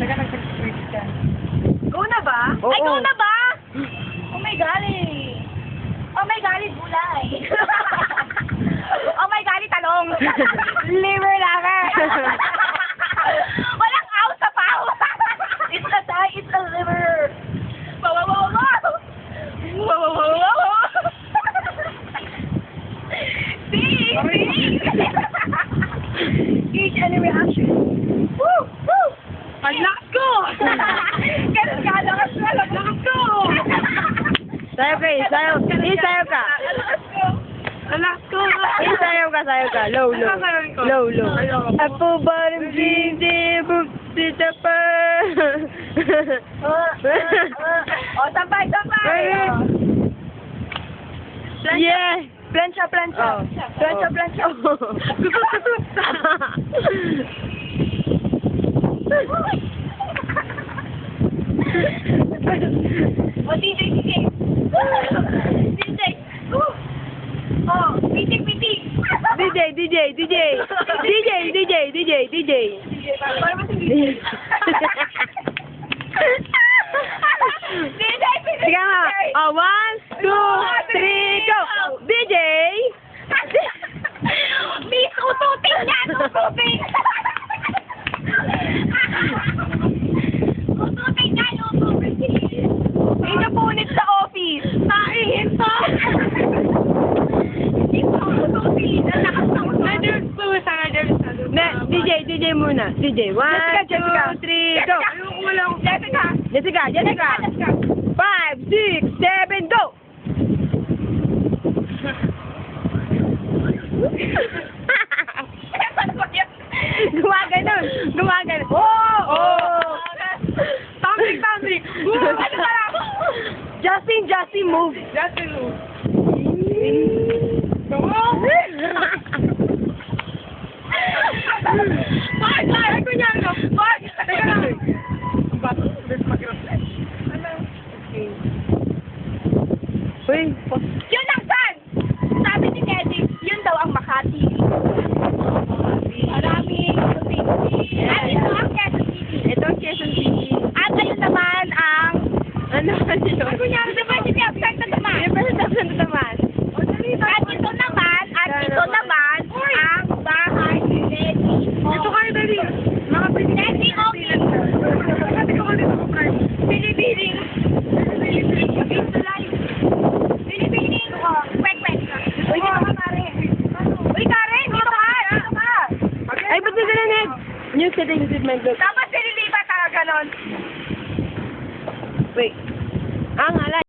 Teka, nag-switch ka. Go na ba? Oo. Ay, go na ba? Oh my golly. Oh my golly, gulay. Oh my golly, talong. Liver lover. Walang aw sa pao. It's a thigh, it's a liver. Wow, wow, wow, wow. Wow, wow, wow, wow. See? Gauge any reaction. Woo! Woo! Ang lakas ko! Ganun ka, lakas ko! Sayaw ka eh, sayaw. Sayaw ka. Ang lakas ko! Sayaw ka. Low. Ayoko. Apo bottom jeans, boop, sita pa. Oh, sampay! Yeah. Plancha. Oh. Plancha. Oh, DJ. Oh, pitik. DJ. Para ba si DJ? DJ, pitik. Sige nga. Oh, 1, 2, 3, go. DJ. Miss, ututin yan! Ututin! Inapunit sa office. Naihin to. Ito, ututin. Ang lakas na ututin. DJ muna. DJ. 1, 2, 3, go. Jessica. 5, 6, 7, go. Gumaganon. Oh! Tumbling! Justin, move. Justin, move. Bakit ko niya, no? Bakit? Teka lang. Ang bato, there's mag-reflect. Uy. Yun ang san! Sabi ni Teddy, yun daw ang Makati. Maraming City. At ito ang Quezon City. Ito ang Quezon City. At ayun naman ang... Ano yun? Kunyari, University of Santa Tomas. University of Santa Tomas. At ito naman ang bahay ni Teddy. Ito kayo, Daddy. Mga Teddy Oki. Sabi ko ulit ako, Prime. Binibining. Binibining. Kwek. Uy, dito ka, Karen. Uy, Karen, dito ka. Ay, ba't na gano'n, New settings with my group. Tapos sinilipat ka ganon. Wait. Ang alay.